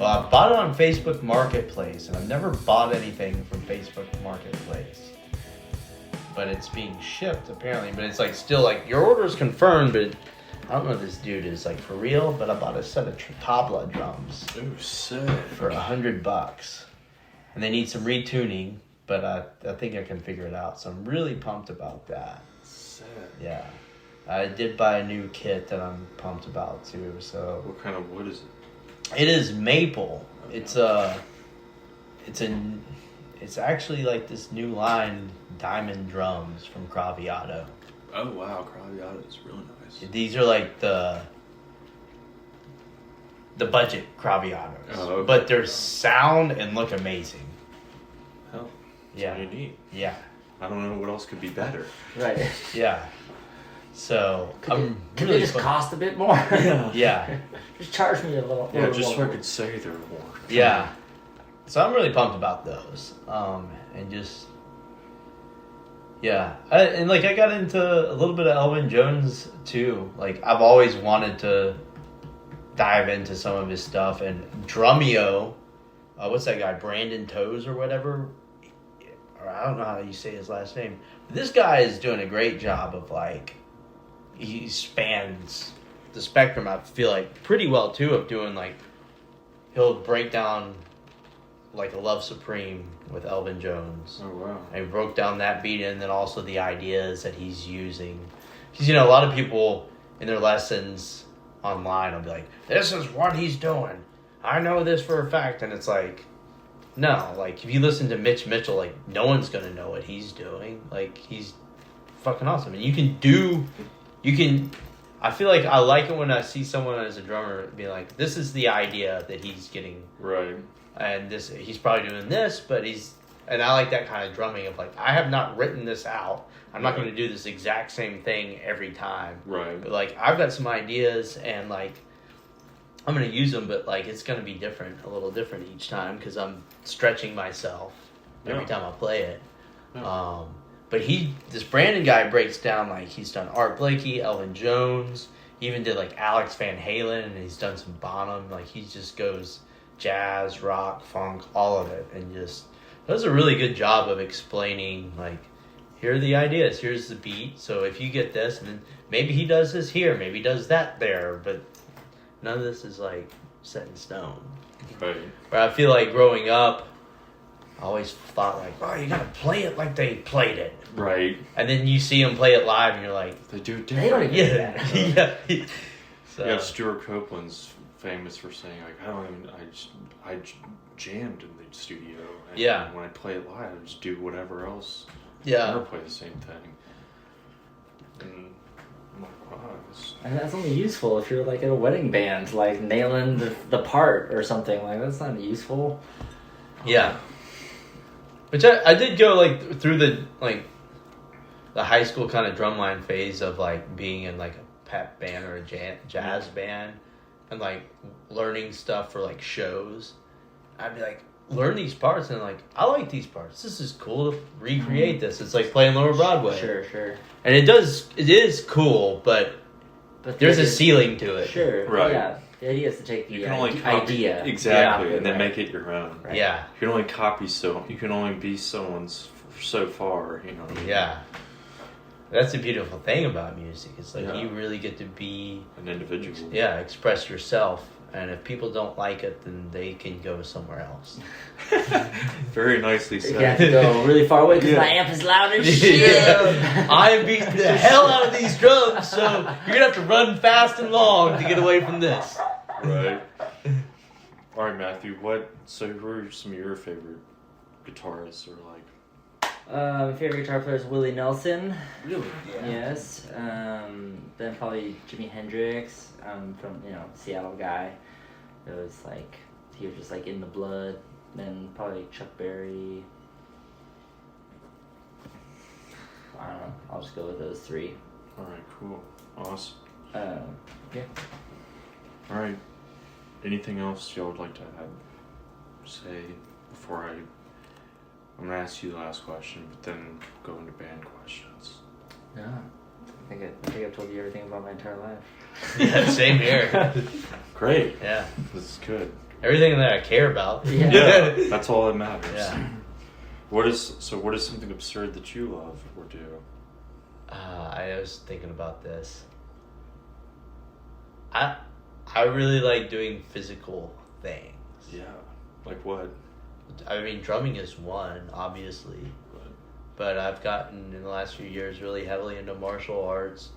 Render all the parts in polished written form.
I bought it on Facebook Marketplace, and I've never bought anything from Facebook Marketplace. But it's being shipped apparently. But it's like still like your order is confirmed, but I don't know if this dude is like for real. But I bought a set of tabla drums. Ooh, sick. For $100, and they need some retuning. But I think I can figure it out. So I'm really pumped about that. Sick. Yeah. I did buy a new kit that I'm pumped about too. So What kind of wood is it? it is maple. It's actually like this new line diamond drums from Craviotto. Oh wow, Craviotto is really nice. These are like the budget Craviottos. Oh, okay. But their sound and look amazing. Hell, Yeah. pretty neat. Yeah. I don't know what else could be better. Right. Yeah. So Could really they just fun- cost a bit more? Yeah. Just charge me a little. Yeah, little just so I more. could say they're more. Yeah. So I'm really pumped about those. And just yeah. I got into a little bit of Elvin Jones too. Like I've always wanted to dive into some of his stuff, and Drumeo, what's that guy, Brandon Toes or whatever, or I don't know how you say his last name. This guy is doing a great job of like, he spans the spectrum, I feel like, pretty well too, of doing like, he'll break down like a Love Supreme with Elvin Jones. Oh wow. And he broke down that beat, and then also the ideas that he's using. Because, a lot of people in their lessons online will be like, this is what he's doing. I know this for a fact. And it's like, no. Like, if you listen to Mitch Mitchell, like, no one's going to know what he's doing. Like, he's fucking awesome. And I feel like I like it when I see someone as a drummer be like, this is the idea that he's getting. Right. And he's probably doing this, but and I like that kind of drumming of like, I have not written this out. I'm not going to do this exact same thing every time. Right. But like, I've got some ideas, and like, I'm going to use them, but like, it's going to be different, a little different each time, because I'm stretching myself every time I play it. Yeah. But this Brandon guy breaks down, like, he's done Art Blakey, Elvin Jones, he even did like Alex Van Halen, and he's done some Bonham. Like, he just goes jazz, rock, funk, all of it, and just does a really good job of explaining, like, here are the ideas, here's the beat, so if you get this, and then maybe he does this here, maybe he does that there, but none of this is like set in stone. Right. Where I feel like growing up, I always thought like, oh, you gotta play it like they played it. Right. And then you see them play it live, and you're like, They do it They don't different. even do that. yeah. So, Yeah, Stuart Copeland's famous for saying like, I jammed in the studio. And Yeah. when I play it live, I just do whatever else. I yeah. never play the same thing. And I'm like, wow, And that's only useful if you're like at a wedding band, like nailing the part or something. Like, that's not useful. Yeah. Which I did go like through the high school kind of drumline phase of like being in like a pep band or a jazz band, and like learning stuff for like shows. I'd be like, learn these parts, and like, I like these parts. This is cool to recreate this. It's like playing Lower Broadway. Sure. And it is cool, but there's a ceiling to it. Sure. Right. Yeah. The idea is to take the you can only copy idea. exactly, Yeah, and then right. make it your own. Right. Yeah. You can only copy you can only be someone's so far, you know. Yeah. That's the beautiful thing about music. It's like, Yeah. you really get to be, An individual. yeah, express yourself. And if people don't like it, then they can go somewhere else. Very nicely You said. have to go really far away because Yeah. my amp is loud as shit. I'm beating the hell out of these drums, so you're gonna have to run fast and long to get away from this. Right. All right, Matthew. Who are some of your favorite guitarists or like? My favorite guitar player is Willie Nelson. Really? Yes. Then probably Jimi Hendrix. From Seattle guy. It was like he was just like in the blood. Then probably Chuck Berry. I don't know. I'll just go with those three. All right. Cool. Awesome. Yeah. All right. Anything else y'all would like to say before I'm gonna ask you the last question, but then go into band questions. Yeah. I think I've told you everything about my entire life. Yeah, same here. Great. Yeah. This is good. Everything that I care about. Yeah, that's all that matters. Yeah. What is something absurd that you love or do? I was thinking about this. I really like doing physical things. Yeah. Like what? I mean, drumming is one, obviously. But I've gotten, in the last few years, really heavily into martial arts.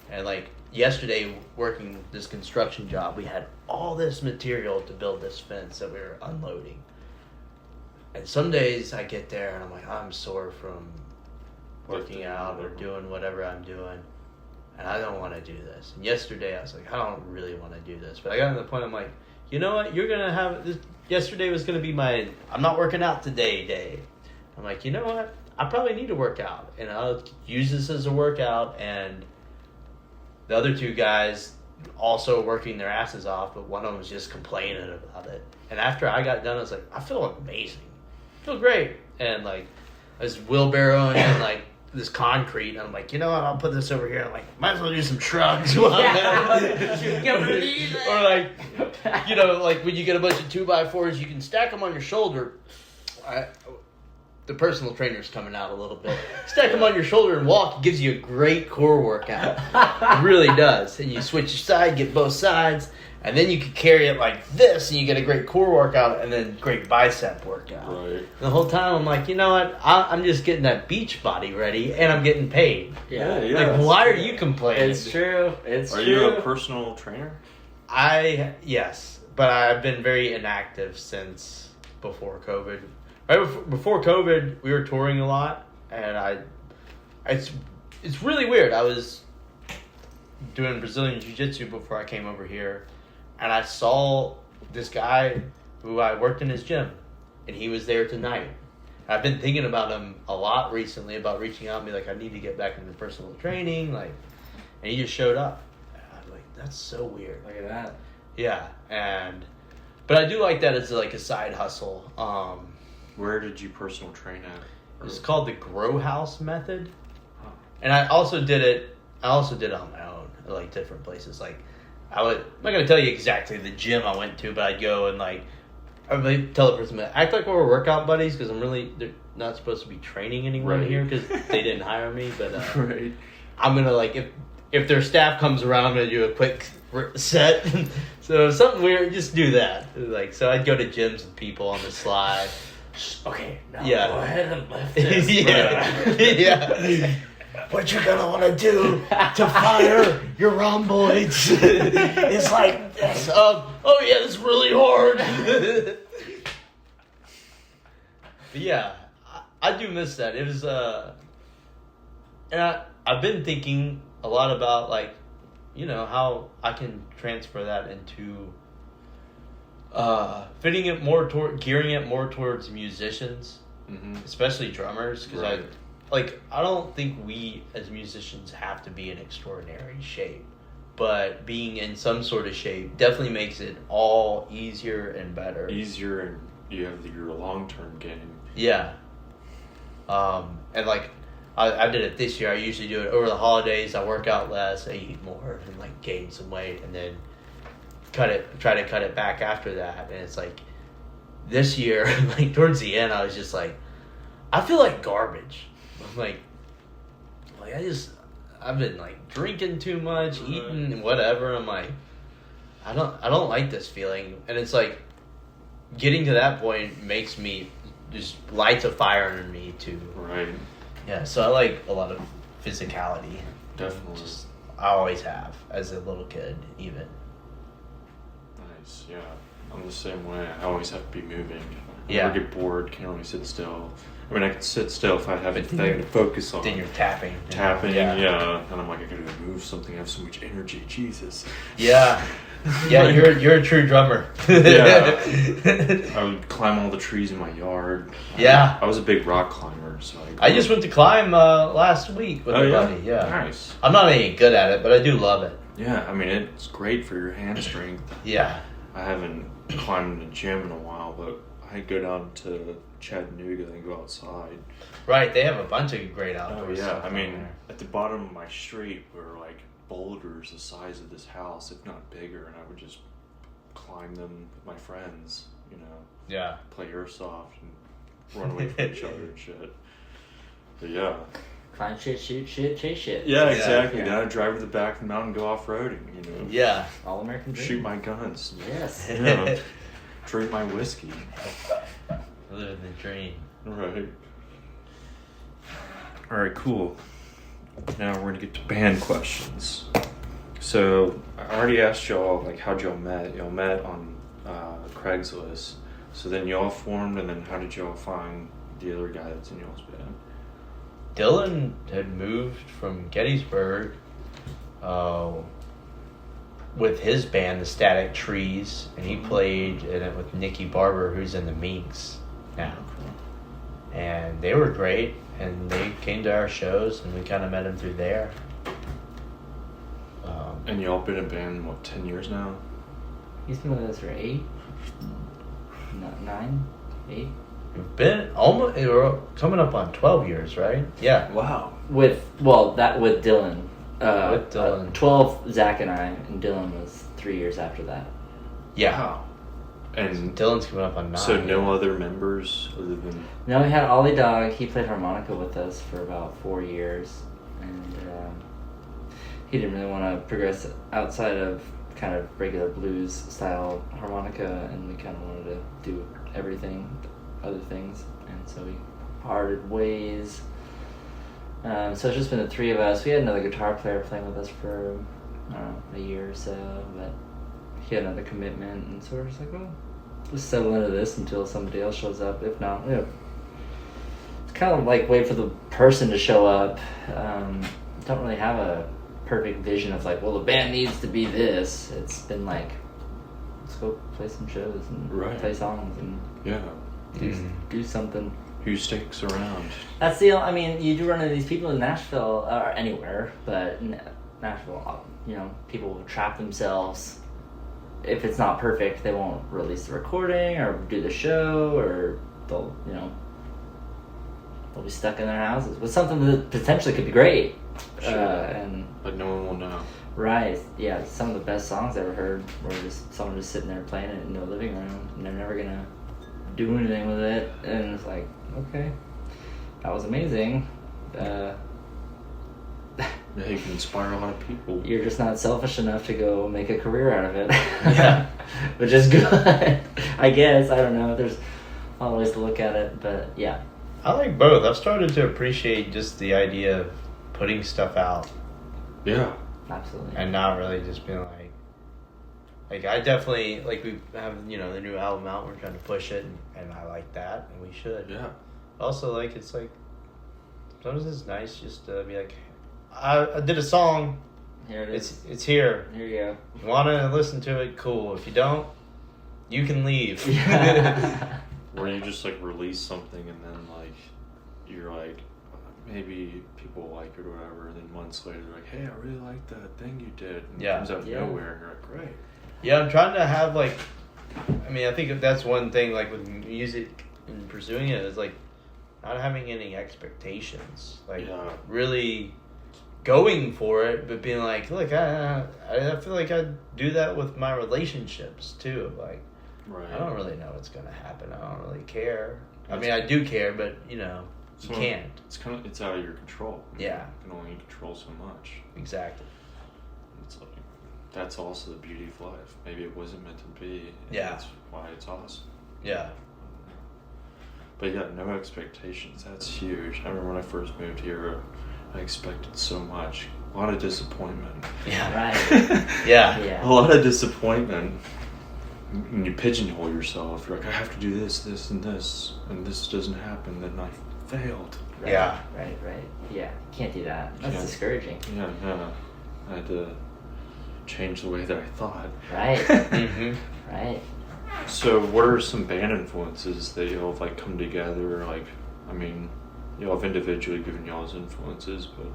And, like, yesterday, working this construction job, we had all this material to build this fence that we were unloading. And some days I get there and I'm like, I'm sore from working out or doing whatever I'm doing. And I don't want to do this. And yesterday I was like, I don't really want to do this. But I got to the point, I'm like, you know what? You're going to have this. Yesterday was going to be my I'm not working out today day. I'm like, you know what? I probably need to work out. And I'll use this as a workout. And the other two guys also working their asses off, but one of them was just complaining about it. And after I got done, I was like, I feel amazing. I feel great. And like, I was wheelbarrowing and like this concrete. And I'm like, you know what? I'll put this over here. I'm like, might as well do some shrugs. Or like, you know, like when you get a bunch of 2x4s, you can stack them on your shoulder. The personal trainer's coming out a little bit. Stack them on your shoulder and walk. It gives you a great core workout. It really does. And you switch your side, get both sides, and then you can carry it like this, and you get a great core workout and then great bicep workout. Right. And the whole time I'm like, you know what? I'm just getting that beach body ready, and I'm getting paid. Yeah. Like, why are you complaining? It's true. Are you a personal trainer? Yes, but I've been very inactive since before COVID. Right before COVID, we were touring a lot, and it's really weird. I was doing Brazilian Jiu-Jitsu before I came over here, and I saw this guy who I worked in his gym, and he was there tonight. I've been thinking about him a lot recently, about reaching out and be like, I need to get back into personal training, like, and he just showed up. And I'm like, that's so weird. Look at that. Yeah, but I do like that as like a side hustle. Where did you personal train at? It's called the Grow House Method, and I also did it on my own, at like different places. Like, I'm not gonna tell you exactly the gym I went to, but I'd go and like, I would tell the person, act like we're workout buddies, because they're not supposed to be training anyone here because they didn't hire me. But Right. I'm gonna like if their staff comes around, I'm gonna do a quick set. So something weird, just do that. Like, so I'd go to gyms with people on the slide. Okay, now Yeah. go ahead and lift this. Yeah. What you're gonna want to do to fire your rhomboids is like this. Oh yeah, this is really hard. But yeah, I do miss that. It was and I've been thinking a lot about, like, you know, how I can transfer that into gearing it more towards musicians, especially drummers, because I don't think we as musicians have to be in extraordinary shape, but being in some sort of shape definitely makes it all easier and better. Easier, and you have your long-term game. Yeah. And like, I did it this year. I usually do it over the holidays. I work out less, I eat more, and like gain some weight, and then try to cut it back after that. And it's like, this year, like towards the end, I was just like, I feel like garbage. I'm like I've been like drinking too much, eating and whatever. I'm like, I don't like this feeling. And it's like, getting to that point makes me just lights a fire under me too. Right. Yeah, so I like a lot of physicality. Definitely. I always have, as a little kid, even. Nice, yeah. I'm the same way. I always have to be moving. I Yeah. never get bored, can't really sit still. I mean, I can sit still if I have a thing to focus on. Then you're tapping. Yeah. And I'm like, I gotta move something, I have so much energy, Jesus. Yeah. Yeah, you're a true drummer. Yeah. I would climb all the trees in my yard. Yeah. I was a big rock climber, so I just went to climb last week with a buddy. Yeah. Nice. I'm not any good at it, but I do love it. Yeah, I mean, it's great for your hand strength. Yeah. I haven't climbed in a gym in a while, but I go down to Chattanooga and go outside. Right, they have a bunch of great outdoor stuff. I down mean, there. at the bottom of my street were like boulders the size of this house, if not bigger, and I would just climb them with my friends, you know, Yeah. play airsoft and run away from each other and shit. But yeah. Climb shit, shoot shit, chase shit. Yeah, exactly. Yeah. Then I'd drive to the back of the mountain, go off-roading, you know. Yeah. All American dream. Shoot my guns. Yes. You know, drink my whiskey. Living the dream. Right. Alright, cool. Now we're gonna get to band questions. So, I already asked y'all, like, how'd y'all met? Y'all met on Craigslist. So then y'all formed, and then how did y'all find the other guy that's in y'all's band? Dylan had moved from Gettysburg with his band, the Static Trees, and he played in it with Nikki Barber, who's in the Minks now. And they were great, and they came to our shows, and we kind of met them through there. And y'all been in a band, what, 10 years now? He's been with us for 8? No, 9? 8? We've been almost, we're coming up on 12 years, right? Yeah. Wow. With Dylan. With Dylan. 12, Zack and I, and Dylan was 3 years after that. Yeah. Wow. And Dylan's coming up on 9. so no other members other than... No, we had Ollie Dog. He played harmonica with us for about 4 years, and he didn't really want to progress outside of kind of regular blues style harmonica, and we kind of wanted to do everything, other things, and so we parted ways. So it's just been the 3 of us. We had another guitar player playing with us for, I don't know, a year or so, but he had another commitment, and so we're just like, well, just settle into this until somebody else shows up. If not, you know, it's kind of like wait for the person to show up. Don't really have a perfect vision of like, well, the band needs to be this. It's been like, let's go play some shows and play songs and do something. Who sticks around? That's the. I mean, you do run into these people in Nashville or anywhere, but Nashville, you know, people will trap themselves. If it's not perfect, they won't release the recording or do the show, or they'll be stuck in their houses with something that potentially could be great. Sure. But no one will know. Right. Yeah. Some of the best songs I ever heard were just someone just sitting there playing it in their living room, and they're never gonna do anything with it. And it's like, okay, that was amazing. Yeah, you can inspire a lot of people. You're just not selfish enough to go make a career out of it. Yeah. Which is good, I guess. I don't know. There's a lot of ways to look at it, but yeah. I like both. I've started to appreciate just the idea of putting stuff out. Yeah. Absolutely. And not really just being like I definitely, like, we have, you know, the new album out, we're trying to push it, and I like that, and we should. Yeah. Also, like, it's like, sometimes it's nice just to be like, I did a song. Here it is. It's here. Here you go. You want to listen to it? Cool. If you don't, you can leave. Where you just like release something and then like you're like maybe people like it or whatever, and then months later you're like, hey, I really like that thing you did, and it comes out of nowhere, and you're like, great. Yeah, I'm trying to have like, I mean, I think that's one thing like with music and pursuing it is like not having any expectations, like really going for it, but being like, look, I feel like I do that with my relationships too. Like, I don't really know what's gonna happen. I don't really care. I mean, I do care, but you know, you can't. It's out of your control. Yeah, you can only control so much. Exactly. It's like that's also the beauty of life. Maybe it wasn't meant to be. And that's why it's awesome. Yeah. But yeah, no expectations. That's huge. I remember when I first moved here, I expected so much. A lot of disappointment. Yeah, right. Yeah. A lot of disappointment. When you pigeonhole yourself, you're like, I have to do this, and this doesn't happen, then I failed. Right, yeah. Right. Yeah, can't do that. That's discouraging. Yeah. I had to change the way that I thought. Right. Mm-hmm. Right. So what are some band influences that y'all have like come together? Like, I mean, y'all have individually given y'all's influences, but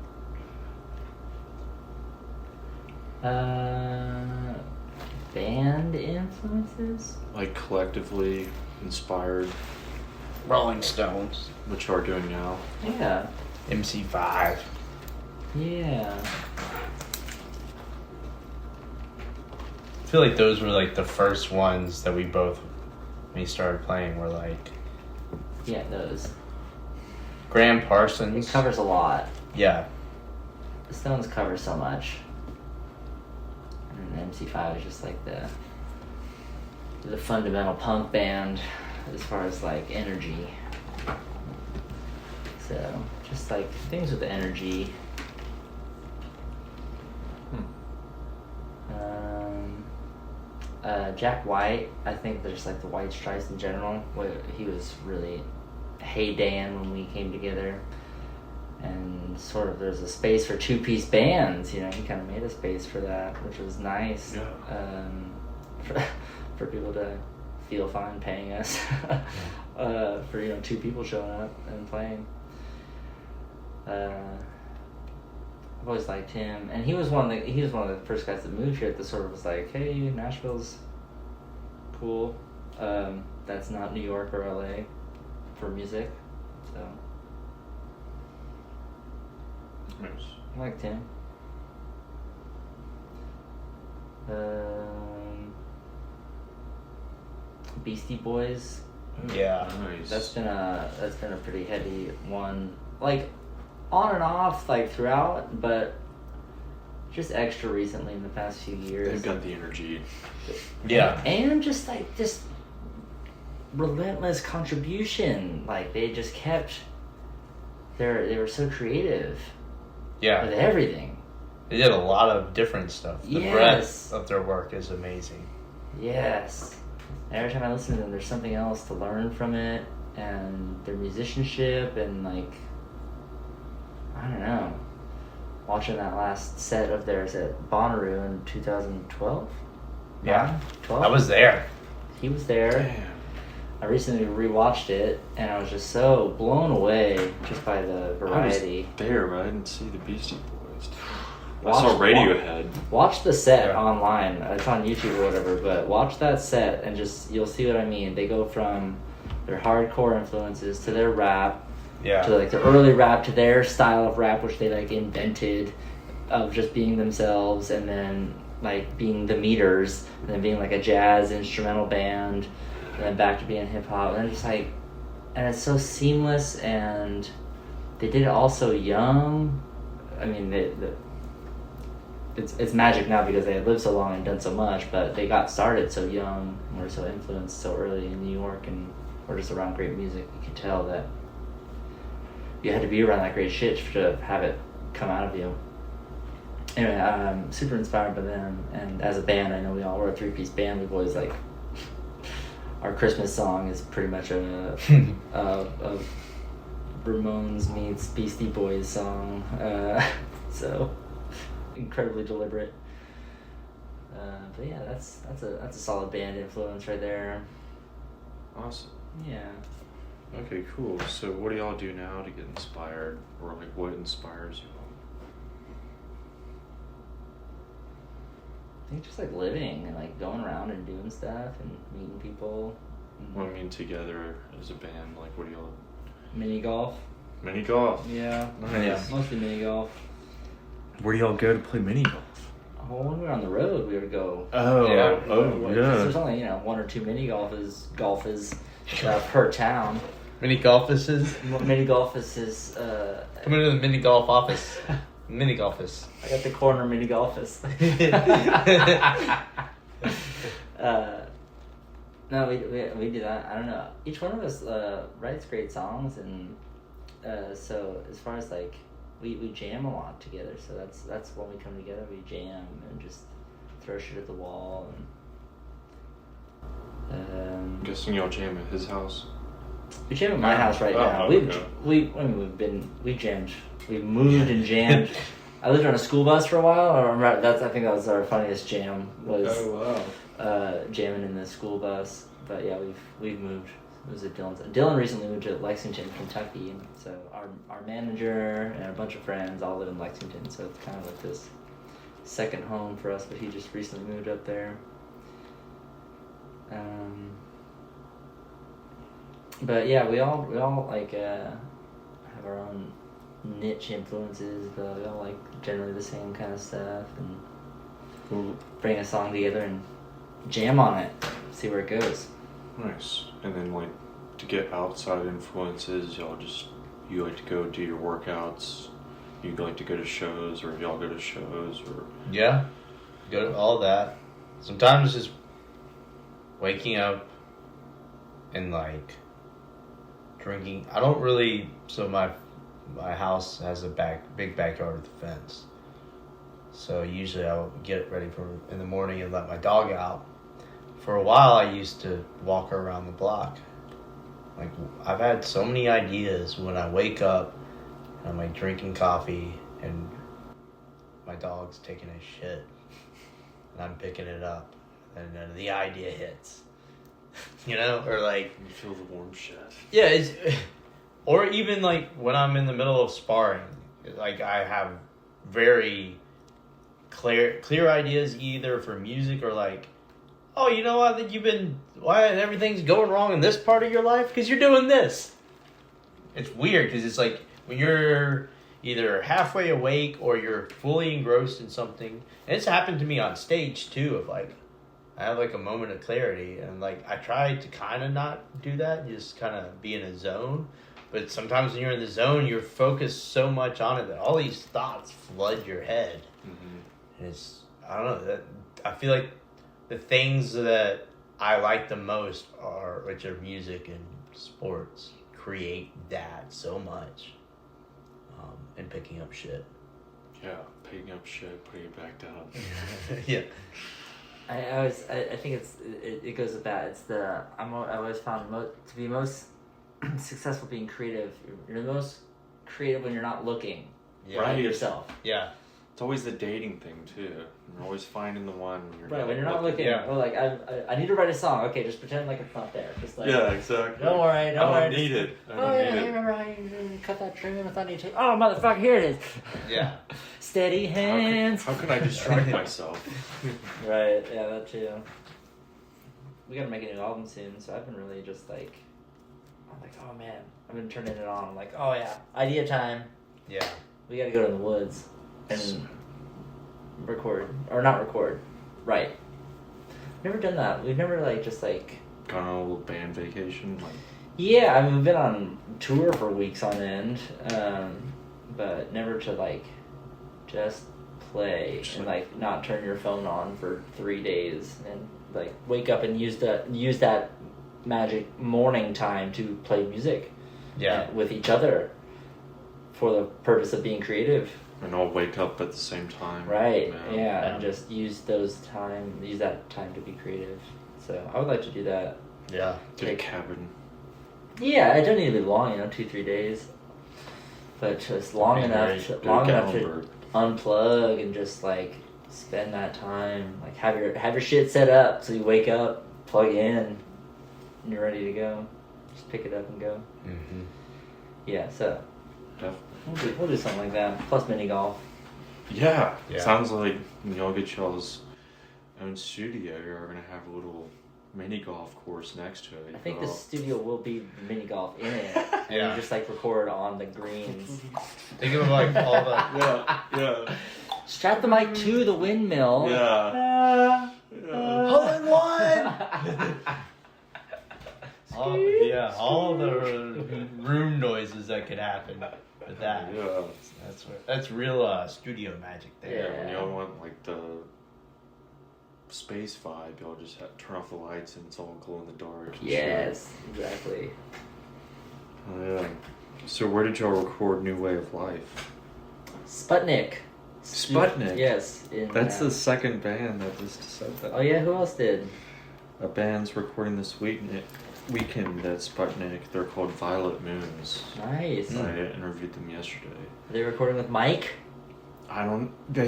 band influences? Like collectively inspired, Rolling Stones. which are doing now. Yeah. MC5. Yeah. I feel like those were like the first ones that we started playing were like Yeah, those. Graham It Parsons. covers a lot. Yeah. The Stones cover so much. And MC5 is just like the fundamental punk band as far as like energy. So just like things with energy. Jack White, I think there's like the White Stripes in general. He was really heydaying when we came together. And sort of there's a space for two-piece bands, you know, he kind of made a space for that, which was nice. Yeah. For people to feel fine paying us for, you know, two people showing up and playing. I've always liked him, and he was one of the first guys that moved here that sort of was like, hey, Nashville's cool. That's not New York or LA for music, so Nice. I liked him. Beastie Boys. Yeah. Nice. That's been a pretty heavy one, like on and off, like throughout, but just extra recently in the past few years. They've got the energy. Yeah. And just relentless contribution. Like they just kept. They were so creative. Yeah. With everything. They did a lot of different stuff. The Yes. breadth of their work is amazing. Yes. Every time I listen to them, there's something else to learn from it, and their musicianship, and like, I don't know. Watching that last set of theirs at Bonnaroo in 2012? Yeah. 12? I was there. He was there. Damn. I recently rewatched it, and I was just so blown away just by the variety. I was there, but I didn't see the Beastie Boys. I Watch- saw Radiohead. Watch the set Yeah. online. It's on YouTube or whatever, but watch that set and just, you'll see what I mean. They go from their hardcore influences to their rap, Yeah. to like the early rap, to their style of rap, which they like invented, of just being themselves, and then like being the Meters, and then being like a jazz instrumental band, and then back to being hip hop, and then just like, and it's so seamless, and they did it all so young. I mean, it's magic now because they had lived so long and done so much, but they got started so young and were so influenced so early in New York, and were just around great music. You could tell that you had to be around that great shit to have it come out of you. Anyway, I'm super inspired by them, and as a band, I know we all were a three-piece band. We've always like, our Christmas song is pretty much a Ramones meets Beastie Boys song, so incredibly deliberate. But yeah, that's a solid band influence right there. Awesome. Yeah. Okay, cool. So what do y'all do now to get inspired? Or like what inspires you all? I think just like living and like going around and doing stuff and meeting people. Well, I mean, together as a band, like what do y'all... Mini golf. Mini golf. Yeah. Nice. Mostly mini golf. Where do y'all go to play mini golf? Oh, when we were on the road, we would go. Oh, Yeah. There's only, one or two mini golfers per town. Mini golf is Mini golf is come into the mini golf office. Mini golfers. I got the corner mini golfers. No, we do that. I don't know. Each one of us writes great songs, and so as far as like we jam a lot together. So that's when we come together. We jam and just throw shit at the wall. And I'm guessing y'all jam at his house? we jam at my house right now. Okay. We've jammed. We've moved and jammed. I lived on a school bus for a while. I think that was our funniest jam. Was jamming in the school bus. But yeah, we've moved. It was at Dylan's. Dylan recently moved to Lexington, Kentucky, and so our manager and a bunch of friends all live in Lexington. So it's kind of like this second home for us. But he just recently moved up there. But yeah, we all like have our own niche influences, but we all like generally the same kind of stuff, and Cool. bring a song together and jam on it, see where it goes. Nice. And then like to get outside influences, you like to go do your workouts. You like to go to shows, or y'all go to shows, or Yeah, go to all that. Sometimes just waking up and like drinking. I don't really. So my house has a big backyard with a fence. So usually I'll get ready in the morning and let my dog out. For a while, I used to walk her around the block. Like I've had so many ideas when I wake up. I'm like drinking coffee and my dog's taking a shit and I'm picking it up and then the idea hits, or like you feel the warm shit. yeah, or even like when I'm in the middle of sparring, like I have very clear ideas either for music or like, oh, you know what, why everything's going wrong in this part of your life because you're doing this. It's weird because it's like when you're either halfway awake or you're fully engrossed in something. And it's happened to me on stage too, of like, I have like a moment of clarity and like I try to kind of not do that, just kind of be in a zone. But sometimes when you're in the zone, you're focused so much on it that all these thoughts flood your head. Mm-hmm. And I don't know, I feel like the things that I like the most which are music and sports, create that so much. And picking up shit. Yeah, picking up shit, putting it back down. Yeah. I think it goes with that. It's I've always found to be most successful being creative. You're the most creative when you're not looking. Yeah. Right. Yourself. Yeah. It's always the dating thing too. You're always finding the one. When you're not looking. Yeah. Or like I need to write a song. Okay, just pretend like it's not there. Just like yeah, exactly. Don't worry. I don't need it. I remember how you cut that trim? I thought you took. Oh motherfucker, here it is. Yeah. Steady hands. How can I distract myself? Right. Yeah, that too. We gotta make a new album soon, so I've been really just like, I'm like, oh man, I've been turning it on. I'm like, oh yeah, idea time. Yeah. We gotta go to the woods and record, or not record, right. Never done that. We've never Gone on a little band vacation, Yeah, I mean, we've been on tour for weeks on end, but never to just play and not turn your phone on for 3 days and wake up and use that magic morning time to play music. Yeah. With each other for the purpose of being creative. And all wake up at the same time. Right. Yeah. And just use that time to be creative. So I would like to do that. Yeah. Get a cabin. Yeah, it doesn't need to be long, 2-3 days. But just long enough to unplug and just spend that time. Have your shit set up so you wake up, plug in, and you're ready to go. Just pick it up and go. Mm-hmm. Yeah, so Definitely. we'll do something like that. Plus mini golf. Yeah. Sounds like when y'all get y'all's own studio, you're gonna have a little mini golf course next to it. I think the studio will be mini golf in it. And Yeah. you just record on the greens. Think of all the Yeah. Strap the mic to the windmill. Yeah. Hole in one! all the room noises that could happen with that. Yeah. That's real studio magic there. Yeah, when y'all want the space vibe, y'all just turn off the lights and it's all glow in the dark. Yes, exactly. Oh, yeah. So where did y'all record New Way of Life? Sputnik. Sputnik? Yes. That's the second band that just said that. Oh yeah, who else did? A band's recording this weekend at Sputnik. They're called Violet Moons. Nice. I interviewed them yesterday. Are they recording with Mike? I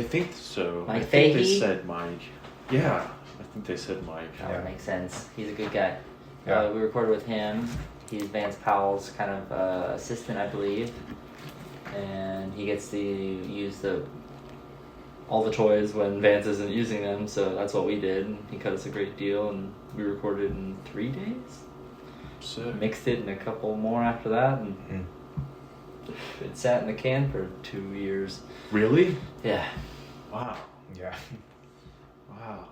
think so. Mike I think Fahey? they said Mike. Yeah, I think they said Mike. That would make sense. He's a good guy. Yeah. We recorded with him. He's Vance Powell's kind of assistant, I believe. And he gets to use the all the toys when Vance isn't using them, so that's what we did. And he cut us a great deal, and we recorded in 3 days. Sick. Mixed it and a couple more after that, and it sat in the can for 2 years. Really? Yeah. Wow. Yeah. Wow.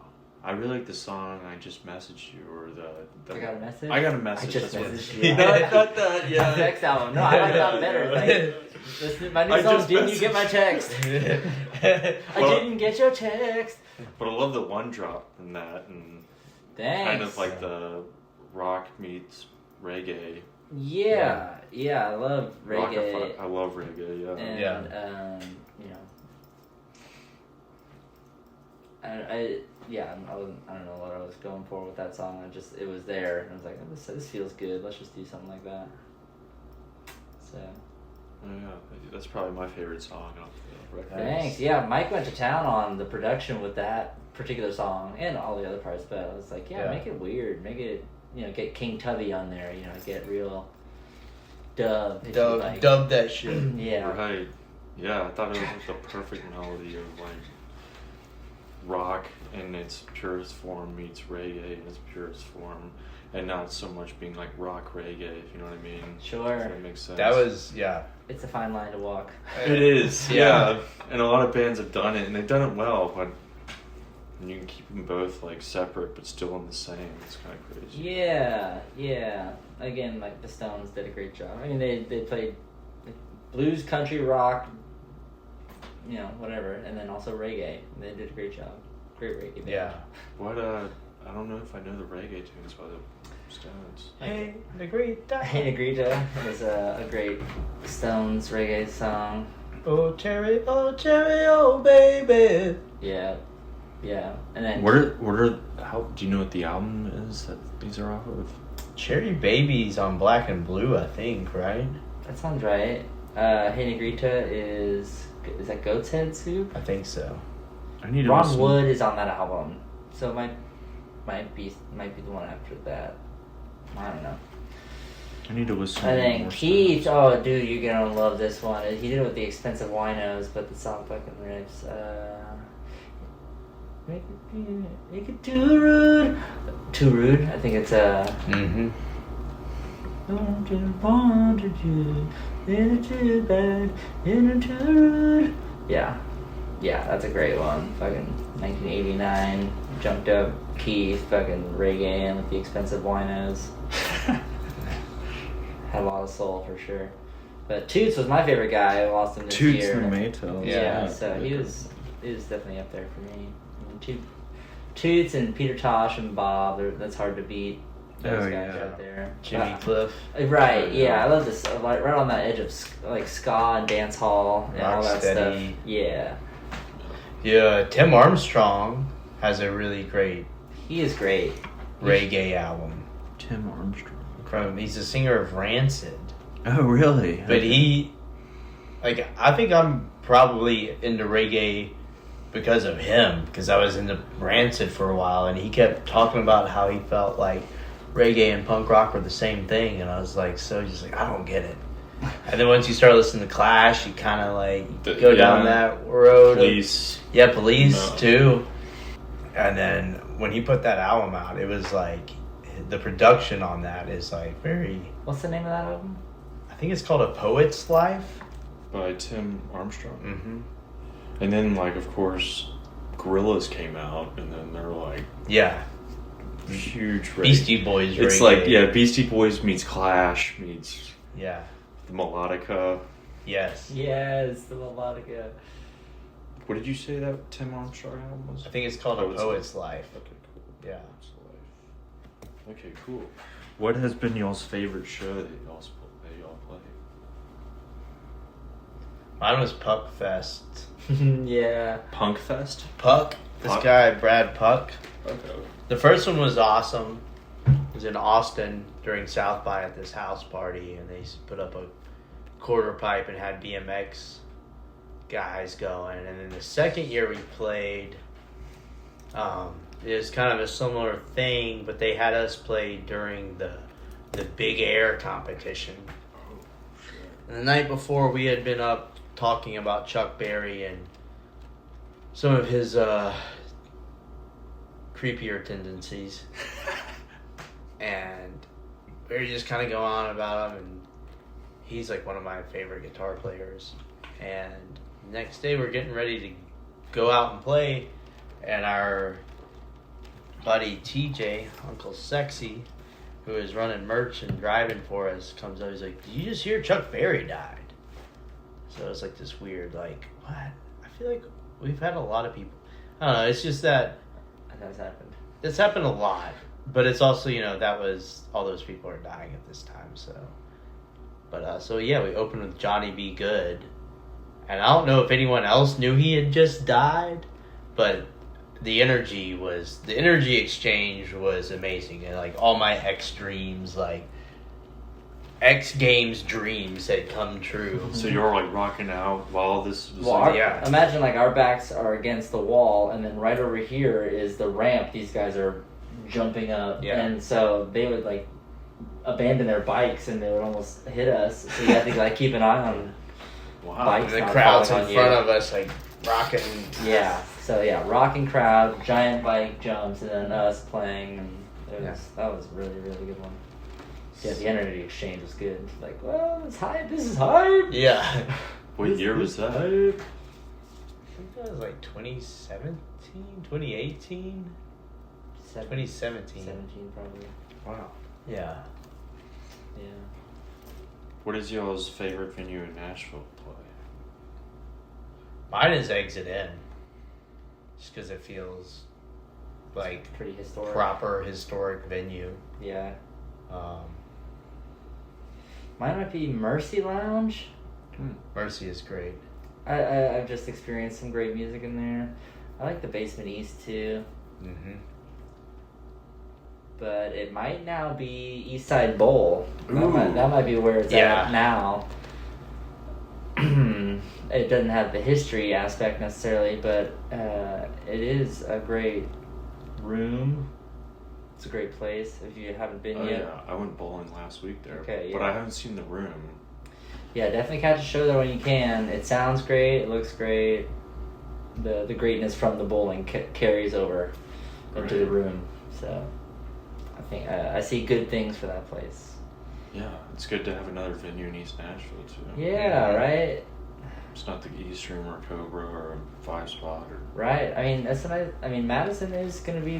I really like the song I just messaged you, or the I got a message? I got a message. I just that's what- messaged you. Not that, yeah. Next album. No, I like that better. Like, listen, my new I song, just didn't you get my text? I Well- didn't get your text. But I love the one drop in that, and Thanks. kind of like the rock meets reggae. Yeah, I love reggae. I love reggae, yeah. And, Yeah. you know, I don't know what I was going for with that song. It was there, and I was like, oh, this feels good. Let's just do something like that. So. Oh, yeah, that's probably my favorite song off the record. Thanks. Yeah, Mike went to town on the production with that particular song and all the other parts, but I was like, yeah. Make it weird. Make it, get King Tubby on there, get real dub. Dub that shit. Yeah. Right. Yeah, I thought it was like the perfect melody of like rock in its purest form meets reggae in its purest form, and not so much being like rock reggae, if you know what I mean. Sure. If that makes sense. That was, yeah. It's a fine line to walk. It is, yeah. And a lot of bands have done it, and they've done it well, but you can keep them both like separate but still in the same. It's kind of crazy. Yeah. Again, like the Stones did a great job. I mean, they played blues, country, rock, whatever, and then also reggae. They did a great job. Great reggae band. Yeah. What, I don't know if I know the reggae tunes by the Stones. Hey, Negrita. Hey Negrita is a great Stones reggae song. Oh, cherry, oh, baby. Yeah. And then How do you know what the album is that these are off of? Cherry Baby's on Black and Blue, I think, right? that sounds right. Hey Negrita is that Goat's Head Soup? I think so. I need to Ron listen. Wood is on that album, so it might be the one after that. I don't know. I need to listen. I to think more Keith. stuff. Oh, dude, you're gonna love this one. He did it with the Expensive Winos, but the song fucking rips. Make it too rude. Too rude. I think it's Mm-hmm. Wanted you, little too bad, little too rude. Yeah, that's a great one. Fucking 1989, jumped up Keith, fucking reggae in with the Expensive Winos. Had a lot of soul for sure. But Toots was my favorite guy. I lost him this Toots year. the Maytals. Yeah, so he was definitely up there for me. I mean, Toots and Peter Tosh and Bob, that's hard to beat. Those guys right there. Jimmy Cliff. Right, yeah, I love this. Like right on that edge of like ska and dance hall and all that stuff. Yeah. Yeah, Tim Armstrong has a really great He is great. reggae album. Tim Armstrong. He's a singer of Rancid. Oh, really? But I think I'm probably into reggae because of him, because I was into Rancid for a while, and he kept talking about how he felt like reggae and punk rock were the same thing, and I was like, I don't get it. And then once you start listening to Clash, you kind of like go down that road. Police. Police too. And then when he put that album out, it was like the production on that is like very. What's the name of that album? I think it's called A Poet's Life By Tim Armstrong. Mm-hmm. And then, like, of course, Gorillaz came out, and then they're like, huge. Beastie Boys. It's reggae. like, Beastie Boys meets Clash meets the melodica. Yes, the melodica. What did you say that Tim Armstrong album was? I think it's called A Poet's Life. Okay, cool. Yeah. Okay, cool. What has been y'all's favorite show that y'all play? Mine was Puck Fest. Yeah. Punk Fest? Puck. This guy, Brad Puck. Okay. The first one was awesome. It was in Austin during South by at this house party, and they put up a quarter pipe and had BMX guys going. And then the second year we played, it was kind of a similar thing, but they had us play during the Big Air competition. And the night before, we had been up talking about Chuck Berry and some of his creepier tendencies. And we were just kind of going on about him, and he's like one of my favorite guitar players. And the next day we're getting ready to go out and play, and our buddy TJ, Uncle Sexy, who is running merch and driving for us, comes up. He's like, "Did you just hear Chuck Berry died?" So it's like this weird, like, what? I feel like we've had a lot of people. I don't know. It's just that That's happened. it's happened a lot, but it's also, you know, that was all those people are dying at this time. So, but so yeah, we opened with Johnny B. Good, and I don't know if anyone else knew he had just died, but the energy exchange was amazing, and like all my X dreams, like X Games dreams had come true. So you're like rocking out while this was Imagine like our backs are against the wall, and then right over here is the ramp these guys are jumping up. Yeah. And so they would like abandon their bikes and they would almost hit us. So you have to like keep an eye on bikes. The not crowd's in falling front on of us, like rocking. Yeah. So yeah, rocking crowd, giant bike jumps, and then us playing. And that was a really, really good one. Yeah, the energy exchange was good. It's like, well, it's hype. This is hype. Yeah. What year was that? I think that was like 2017, 2018, 2017. 17 probably. Wow. Yeah. Yeah. What is y'all's favorite venue in Nashville to play? Mine is Exit In. Just because it feels like Pretty historic. proper historic venue. Yeah. Mine might be Mercy Lounge. Mercy is great. I've just experienced some great music in there. I like the Basement East too. Mm-hmm. But it might now be Eastside Bowl. That might be where it's at now. It doesn't have the history aspect necessarily, but it is a great room. It's a great place if you haven't been yet. Yeah, I went bowling last week there. Okay, But yeah. I haven't seen the room. Yeah, definitely catch a show there when you can. It sounds great. It looks great. The greatness from the bowling carries over into the room. So I think I see good things for that place. Yeah, it's good to have another venue in East Nashville too. Yeah, right. It's not the East Room or Cobra or Five Spot or. Right. I mean, that's what Madison is going to be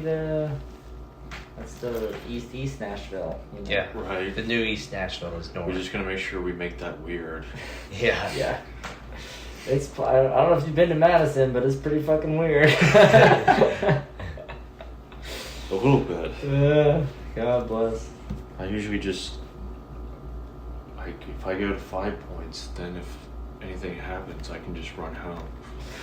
that's the East Nashville. You know? Yeah. Right. The new East Nashville is north. We're just gonna make sure we make that weird. Yeah. Yeah. I don't know if you've been to Madison, but it's pretty fucking weird. A little bit. God bless. I usually just like if I go to 5 Points, then if anything happens, I can just run home.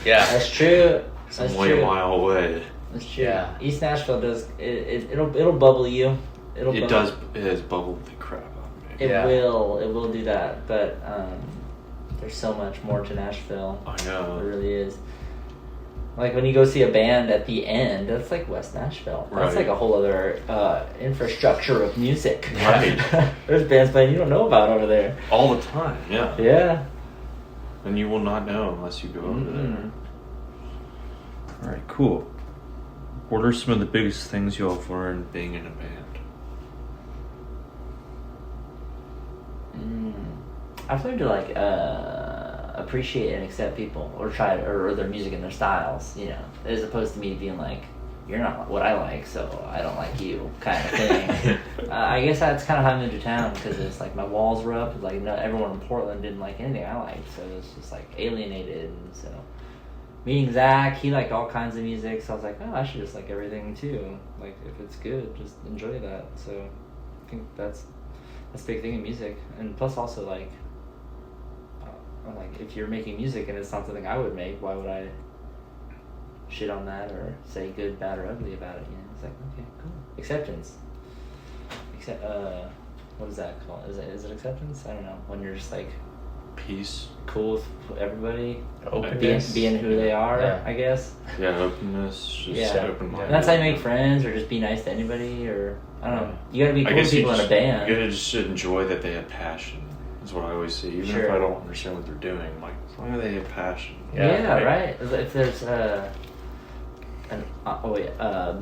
Yeah. That's true. I'm only a mile away. That's true. Yeah. East Nashville does it'll bubble you. It has bubbled the crap out of me. It will do that, but there's so much more to Nashville. I know. It really is. Like when you go see a band at the end, that's like West Nashville. That's Right. like a whole other infrastructure of music. Right. There's bands playing you don't know about over there. All the time, yeah. Yeah. And you will not know unless you go over Mm-hmm. there. All right, cool. What are some of the biggest things you all have learned being in a band? I've learned to like appreciate and accept people, or or their music and their styles, you know, as opposed to me being like, you're not what I like, so I don't like you, kind of thing. I guess that's kind of how I moved to town, because it's like my walls were up. Like everyone in Portland didn't like anything I liked, so it was just like alienated. And so meeting Zack, he liked all kinds of music, so I was like, oh, I should just like everything too. Like if it's good, just enjoy that. So I think that's a big thing in music, and plus also like if you're making music and it's not something I would make, why would I shit on that or say good, bad, or ugly about it? You know, it's like, okay, cool. Acceptance. What is that called? Is it acceptance? I don't know. When you're just like Peace. cool with everybody, Openness. being who they are, Yeah. I guess. Yeah, openness. Just open-minded. And that's how you make friends, or just be nice to anybody, or I don't know. You gotta be I cool with guess you people in a band. You gotta just enjoy that they have passion. Is what I always say. Even Sure. if I don't understand what they're doing, like as long as they have passion. Yeah, right. If there's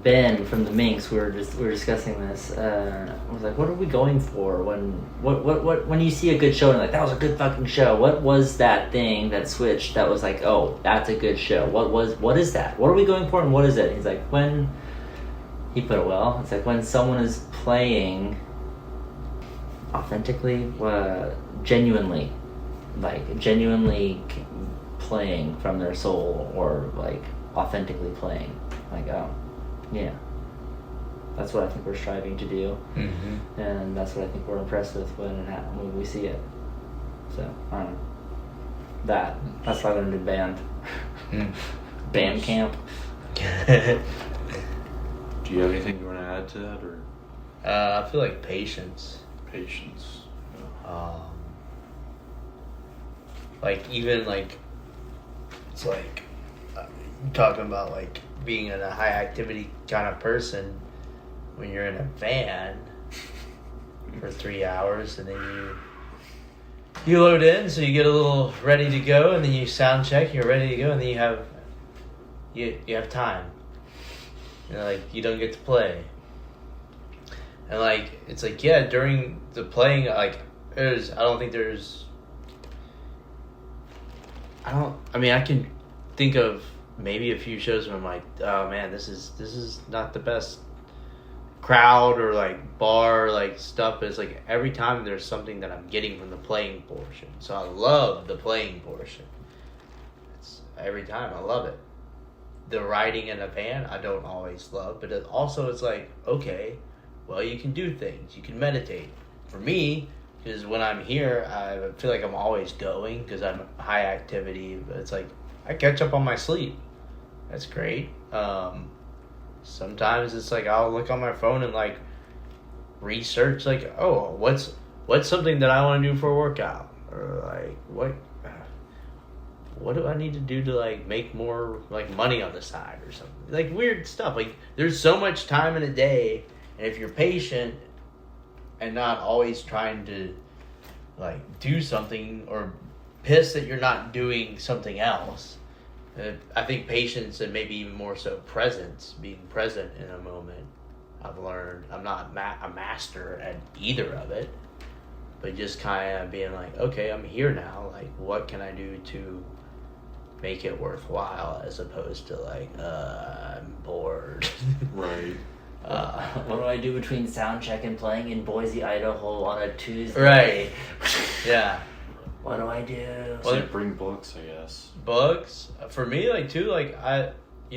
Ben from the Minx, we were discussing this. Was like, what are we going for when you see a good show and like that was a good fucking show? What was that thing that switched that was like, oh, that's a good show? What is that? What are we going for and what is it? And he's like, when he put it well. It's like when someone is playing authentically, genuinely playing from their soul, or like authentically playing, like, oh yeah, that's what I think we're striving to do. And that's what I think we're impressed with when we see it. So I don't know, that's why I learned in band. Band camp. Do you have anything you want to add to that, or I feel like patience. Like even like it's like talking about like being in a high activity kind of person when you're in a van for 3 hours and then you load in, so you get a little ready to go, and then you sound check, you're ready to go, and then you have time. You know, like you don't get to play. And like it's like, yeah, during the playing, like I can think of maybe a few shows where I'm like, oh man, this is not the best crowd or like bar like stuff, but it's like every time there's something that I'm getting from the playing portion. So I love the playing portion. It's every time I love it. The writing in a van I don't always love, but it's like, okay, well, you can do things, you can meditate. For me, because when I'm here, I feel like I'm always going because I'm high activity, but it's like I catch up on my sleep. That's great. Sometimes it's like I'll look on my phone and like research like, oh, what's something that I want to do for a workout, or like what do I need to do to like make more like money on the side or something, like weird stuff. Like there's so much time in a day, and if you're patient and not always trying to like do something or pissed that you're not doing something else. I think patience and maybe even more so presence, being present in a moment, I've learned. I'm not a master at either of it, but just kind of being like, okay, I'm here now. Like, what can I do to make it worthwhile, as opposed to like, I'm bored. Right. What do I do between sound check and playing in Boise, Idaho on a Tuesday? Right. Yeah. What do I do? So bring books, I guess. Books for me, like too, like I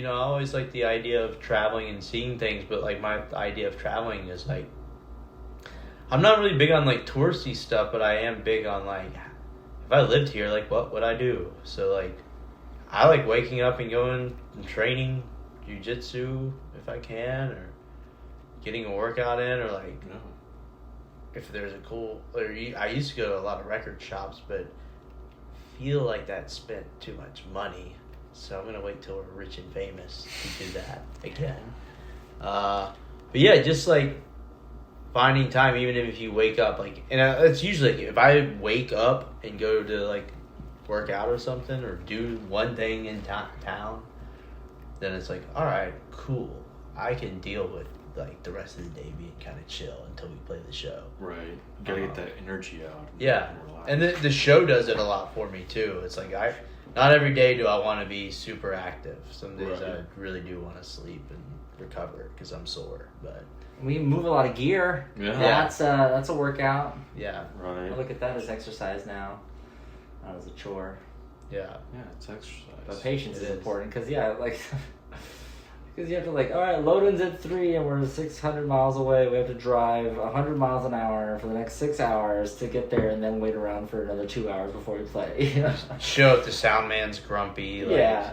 always like the idea of traveling and seeing things, but like my idea of traveling is like, I'm not really big on like touristy stuff, but I am big on like, if I lived here, like what would I do? So like, I like waking up and going and training jiu-jitsu if I can, or getting a workout in, or like, if there's a cool, or I used to go to a lot of record shops, but feel like that spent too much money, so I'm gonna wait till we're rich and famous to do that again. But yeah, just like finding time, even if you wake up, like, and it's usually like, if I wake up and go to like work out or something, or do one thing in town, then it's like, all right, cool, I can deal with like the rest of the day being kind of chill until we play the show. Right. You gotta get that energy out. Yeah. And the show does it a lot for me too. It's like not every day do I want to be super active. Some days I really do want to sleep and recover because I'm sore. But we move a lot of gear. Yeah. That's a workout. Yeah. Right. I look at that as exercise now, not as a chore. Yeah. Yeah, it's exercise. But patience is important because because you have to like, all right, load-in's at 3 and we're 600 miles away. We have to drive 100 miles an hour for the next 6 hours to get there, and then wait around for another 2 hours before we play. Show up, the sound man's grumpy. Like, yeah.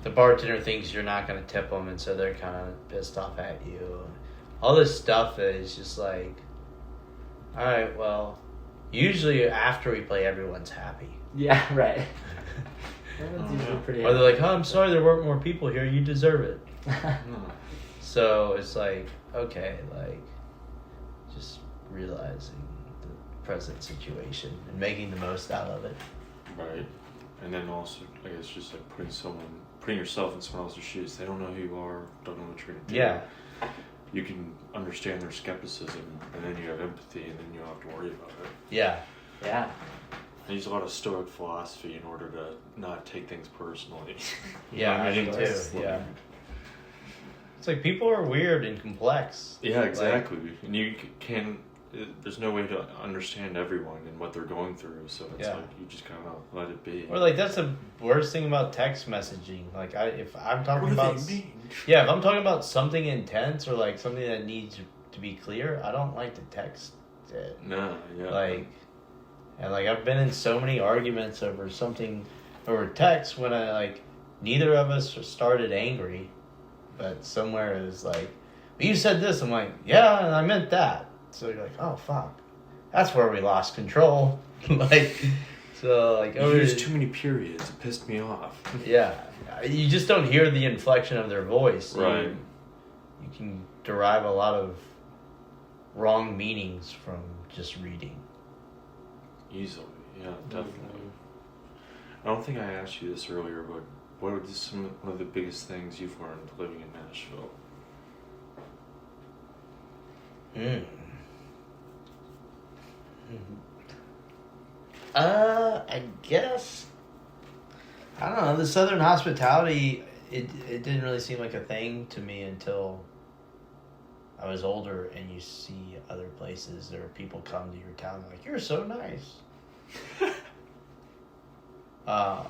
The bartender thinks you're not going to tip them, and so they're kind of pissed off at you. All this stuff is just like, all right, well, usually after we play, everyone's happy. Yeah, right. Everyone's usually pretty happy. Or they're like, oh, I'm sorry there weren't more people here. You deserve it. So it's like, okay, like just realizing the present situation and making the most out of it. Right. And then also, I guess, just like putting someone putting yourself in someone else's shoes. They don't know who you are, don't know what you're going to do. Yeah. You can understand their skepticism, and then you have empathy, and then you don't have to worry about it. Yeah. Yeah. I use a lot of Stoic philosophy in order to not take things personally. Yeah, I do too. Yeah. It's like people are weird and complex. Yeah, exactly. And you can. There's no way to understand everyone and what they're going through, so it's like you just kind of let it be. Or like that's the worst thing about text messaging. Like if I'm talking about if I'm talking about something intense or like something that needs to be clear, I don't like to text it. No, yeah. Like, and like I've been in so many arguments over text when neither of us started angry, but somewhere it was like, you said this. I'm like, yeah, and I meant that. So you're like, oh fuck, that's where we lost control. You used too many periods. It pissed me off. Yeah, you just don't hear the inflection of their voice. Right. You can derive a lot of wrong meanings from just reading. Easily, yeah, definitely. I don't think I asked you this earlier, but what are one of the biggest things you've learned living in Nashville? I guess I don't know. The Southern hospitality, it didn't really seem like a thing to me until I was older, and you see other places or people come to your town like, you're so nice. I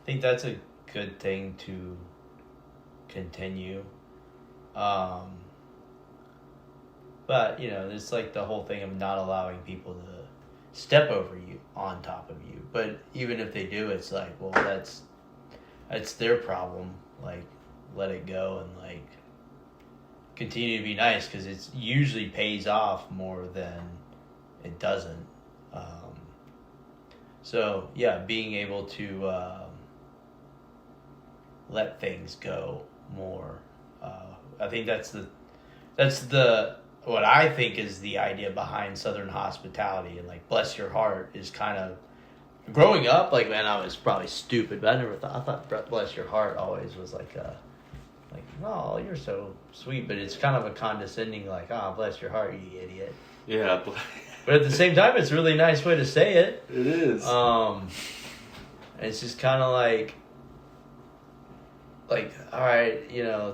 think that's a good thing to continue. But, it's like the whole thing of not allowing people to step over you on top of you. But even if they do, it's like, well, that's their problem. Like, let it go and, like, continue to be nice, because it usually pays off more than it doesn't. So, yeah, being able to let things go more. I think that's the what I think is the idea behind Southern hospitality, and like bless your heart is kind of growing up. Like, man, I was probably stupid, but I thought bless your heart always was like oh, you're so sweet, but it's kind of a condescending, like, oh, bless your heart, you idiot. Yeah. But at the same time, it's a really nice way to say it. It is. It's just kind of like, all right,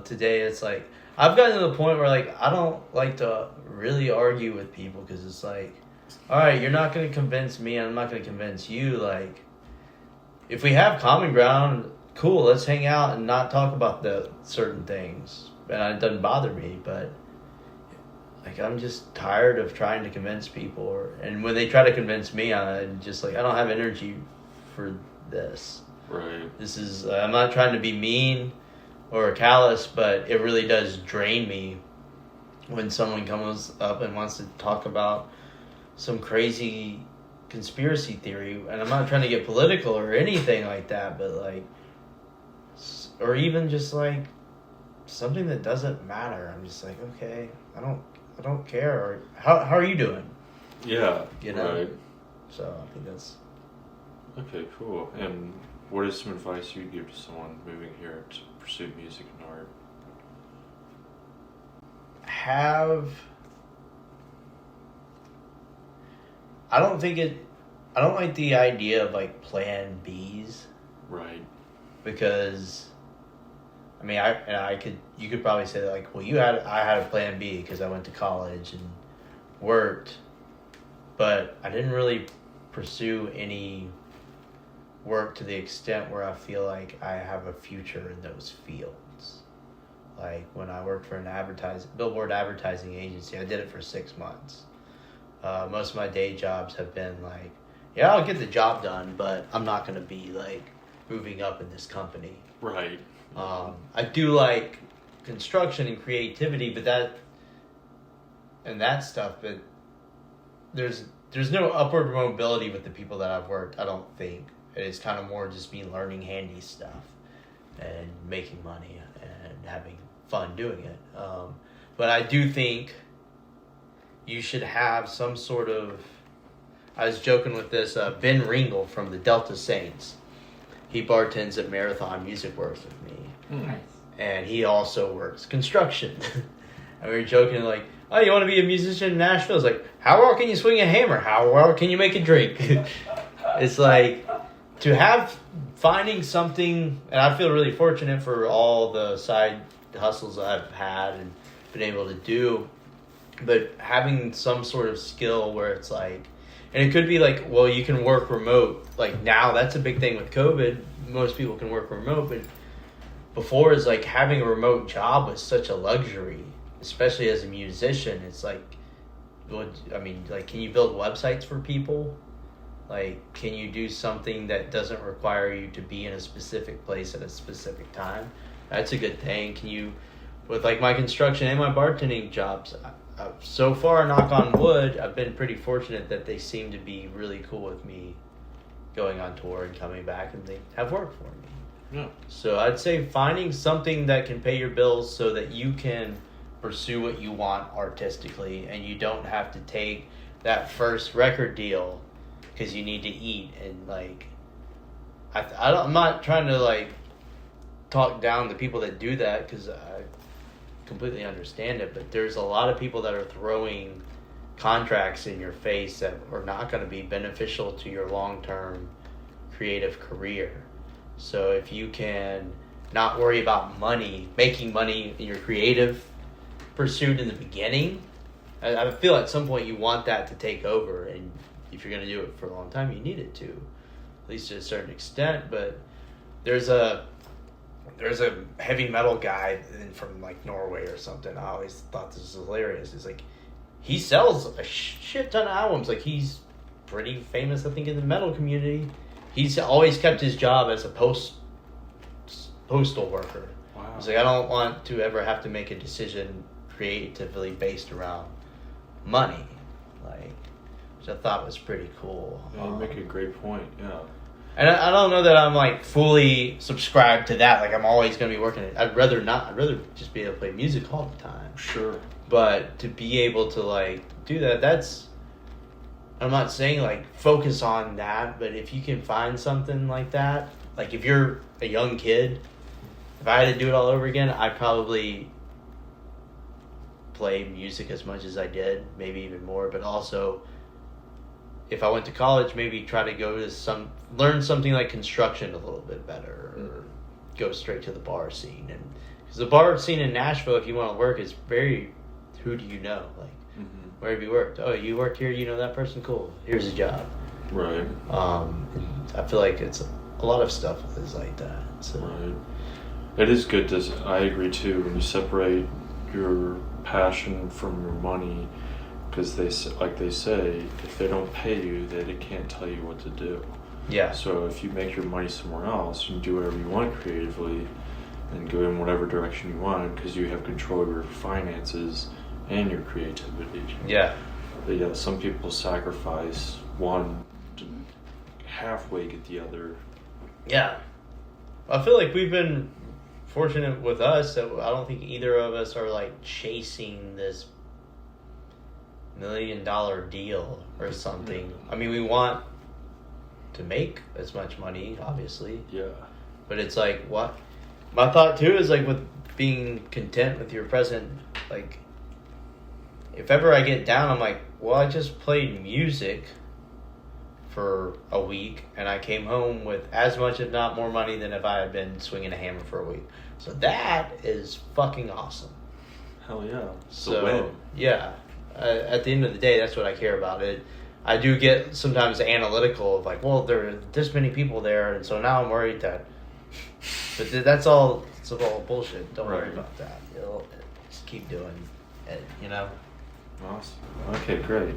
today it's like, I've gotten to the point where, like, I don't like to really argue with people, because it's like, all right, you're not going to convince me, and I'm not going to convince you. Like, if we have common ground, cool, let's hang out and not talk about the certain things. And it doesn't bother me, but, like, I'm just tired of trying to convince people. And when they try to convince me, I'm just like, I don't have energy for this. Right. This is, I'm not trying to be mean or callous, but it really does drain me when someone comes up and wants to talk about some crazy conspiracy theory. And I'm not trying to get political or anything like that, but like, or even just like something that doesn't matter. I'm just like, okay, I don't care. Or how are you doing? Yeah. Right. So I think that's okay. Cool. And what is some advice you'd give to someone moving here to pursue music and art? I don't like the idea of like plan Bs. Right. Because, I mean, you could probably say that, like, well, I had a plan B because I went to college and worked, but I didn't really pursue any work to the extent where I feel like I have a future in those fields. Like when I worked for an billboard advertising agency, I did it for 6 months. Most of my day jobs have been like, yeah, I'll get the job done, but I'm not going to be like moving up in this company. Right. I do like construction and creativity, but that stuff, but there's no upward mobility with the people that I've worked, I don't think. It's kind of more just me learning handy stuff and making money and having fun doing it. But I do think you should have some sort of... I was joking with this Ben Ringel from the Delta Saints. He bartends at Marathon Music Works with me. Nice. And he also works construction. And we were joking like, oh, you want to be a musician in Nashville? It's like, how well can you swing a hammer? How well can you make a drink? It's like, finding something, and I feel really fortunate for all the side hustles I've had and been able to do, but having some sort of skill where it's like, and it could be like, well, you can work remote. Like now, that's a big thing with COVID. Most people can work remote, but before is like having a remote job was such a luxury, especially as a musician. It's like, can you build websites for people? Like, can you do something that doesn't require you to be in a specific place at a specific time? That's a good thing. Can you, with like my construction and my bartending jobs, so far, knock on wood, I've been pretty fortunate that they seem to be really cool with me going on tour and coming back, and they have work for me. Yeah. So I'd say finding something that can pay your bills so that you can pursue what you want artistically, and you don't have to take that first record deal because you need to eat. And like, I'm not trying to like talk down the people that do that, because I completely understand it, but there's a lot of people that are throwing contracts in your face that are not going to be beneficial to your long-term creative career. So if you can not worry about making money in your creative pursuit in the beginning, I feel at some point you want that to take over, and if you're going to do it for a long time, you need it to, at least to a certain extent. But there's a heavy metal guy from like Norway or something. I always thought this was hilarious. It's like, he sells a shit ton of albums. Like, he's pretty famous, I think, in the metal community. He's always kept his job as a postal worker. Wow. He's like, I don't want to ever have to make a decision creatively based around money. Like, which I thought was pretty cool. Yeah, you make a great point, yeah. And I don't know that I'm like fully subscribed to that. Like, I'm always going to be working. I'd rather not. I'd rather just be able to play music all the time. Sure. But to be able to like do that, that's, I'm not saying like focus on that, but if you can find something like that, like if you're a young kid, if I had to do it all over again, I'd probably play music as much as I did, maybe even more. But also, if I went to college, maybe try to go to learn something like construction a little bit better, or go straight to the bar scene. And because the bar scene in Nashville, if you want to work, is very, who do you know? Like, where have you worked? Oh, you worked here, you know that person? Cool. Here's a job. Right. I feel like it's a lot of stuff is like that. So. Right. It is good to, I agree too, when you separate your passion from your money, because they say, if they don't pay you, they can't tell you what to do. Yeah. So if you make your money somewhere else, you can do whatever you want creatively and go in whatever direction you want, because you have control of your finances and your creativity. Yeah. But yeah, some people sacrifice one to halfway get the other. Yeah. I feel like we've been fortunate with us that I don't think either of us are like chasing this $1 million deal or something. I mean, we want to make as much money, obviously. Yeah. But it's like, what? My thought too is like with being content with your present, like, if ever I get down, I'm like, well, I just played music for a week and I came home with as much, if not more money than if I had been swinging a hammer for a week. So that is fucking awesome. Hell yeah. So, win. Yeah. At the end of the day, that's what I care about. I do get sometimes analytical of like, well, there are this many people there, and so now I'm worried that. But that's all. It's all bullshit. Don't worry about that. Just keep doing it. You know. Awesome. Okay, great.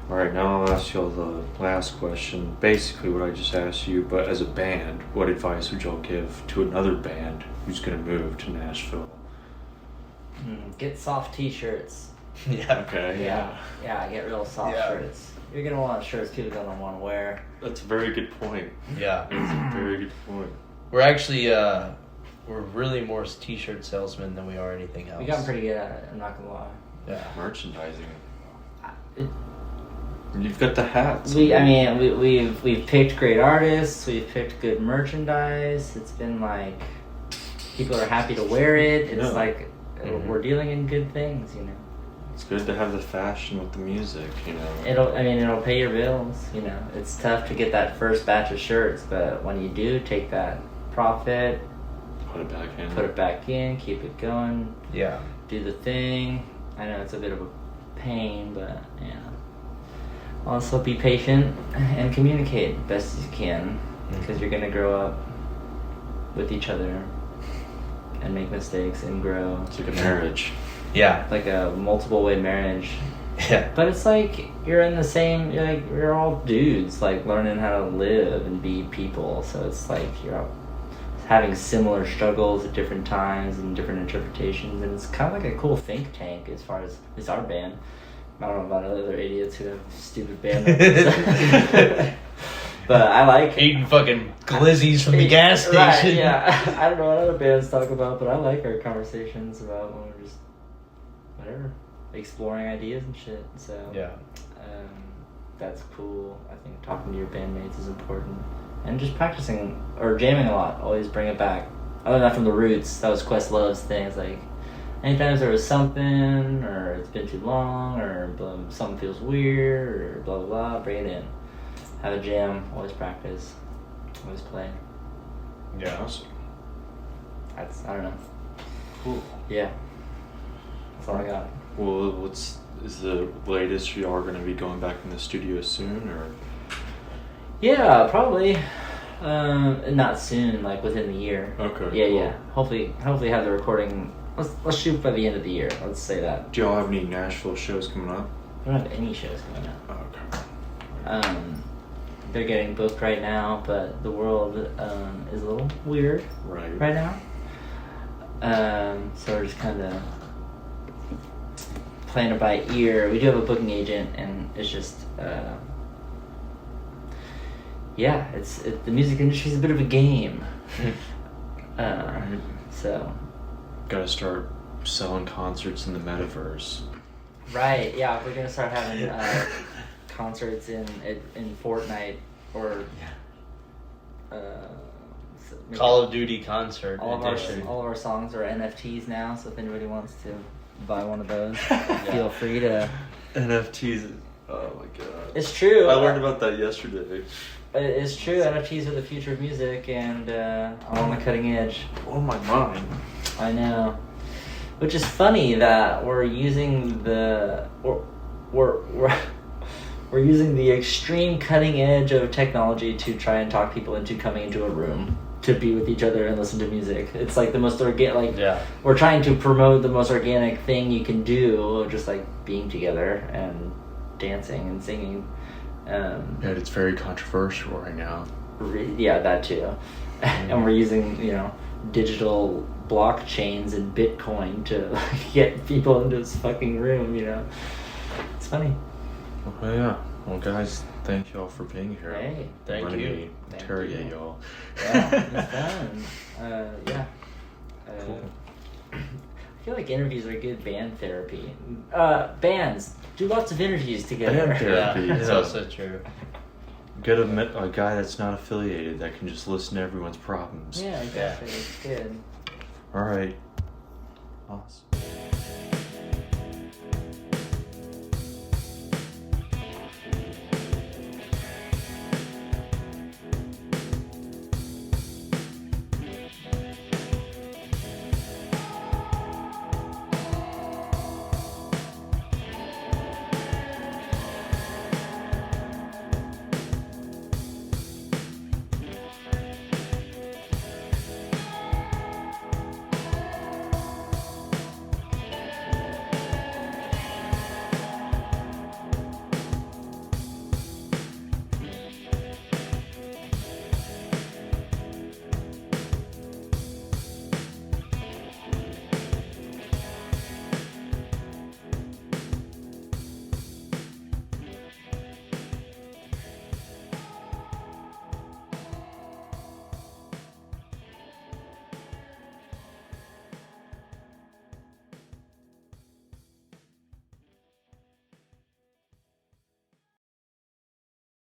All right, now I'll ask y'all the last question. Basically, what I just asked you, but as a band, what advice would y'all give to another band who's going to move to Nashville? Get soft t-shirts. Yeah. Okay. Yeah, get real soft shirts. You're going to want shirts people don't want to wear. That's a very good point. Yeah. That's a very good point. We're actually, we're really more t-shirt salesmen than we are anything else. We got pretty good at it, I'm not going to lie. Yeah. Merchandising. You've got the hats. We've picked great artists. We've picked good merchandise. It's been like people are happy to wear it. It's like we're dealing in good things, you know. It's good to have the fashion with the music, you know. It'll pay your bills, you know. It's tough to get that first batch of shirts, but when you do, take that profit, put it back in, keep it going. Yeah. Do the thing. I know it's a bit of a pain, but yeah. Also be patient and communicate best as you can, because you're gonna grow up with each other and make mistakes and grow. It's like a marriage. Yeah. Like a multiple way marriage. Yeah. But it's like you're all dudes, like learning how to live and be people. So it's like you're all having similar struggles at different times and different interpretations, and it's kind of like a cool think tank as far as it's our band. I don't know about other idiots who have stupid band names. But I like eating fucking glizzies from the gas station. Right, yeah. I don't know what other bands talk about, but I like our conversations about when we're just whatever, exploring ideas and shit. So yeah, that's cool. I think talking to your bandmates is important, and just practicing or jamming a lot. Always bring it back. I learned that from the Roots. That was Questlove's thing. It's like anytime there was something, or it's been too long, or something feels weird, or blah blah blah, bring it in. Have a jam. Always practice. Always play. Yeah, awesome. I don't know. Cool. Yeah. That's all I got. Well, is the latest you are going to be going back in the studio soon, or? Yeah, probably. Not soon, like within the year. Okay. Yeah, cool. yeah. Hopefully have the recording. Let's shoot by the end of the year. Let's say that. Do y'all have any Nashville shows coming up? We don't have any shows coming up. Oh, okay. They're getting booked right now, but the world is a little weird right now. So we're just kind of playing it by ear. We do have a booking agent, and it's just the music industry is a bit of a game. So gotta start selling concerts in the metaverse. Right, yeah, we're gonna start having concerts in Fortnite or Call of Duty concert all edition. Of our songs are NFTs now, so if anybody wants to buy one of those, feel free to. NFTs. Oh my god. It's true. I learned about that yesterday. It's true. NFTs are the future of music, and on the cutting edge. Oh my mind. I know. Which is funny that we're using we're using the extreme cutting edge of technology to try and talk people into coming into a room to be with each other and listen to music. It's like the most organic. We're trying to promote the most organic thing you can do, just like being together and dancing and singing. And it's very controversial right now. Yeah, that too. And we're using digital blockchains and Bitcoin to get people into this fucking room. It's funny. Well, yeah. Well, guys, thank y'all for being here. Hey, thank you. Interrogate y'all. Yeah, it's fun. Yeah. Cool. I feel like interviews are good band therapy. Bands do lots of interviews together. Band therapy. Yeah, it's also true. Get a guy that's not affiliated that can just listen to everyone's problems. Yeah, exactly. It's good. All right. Awesome.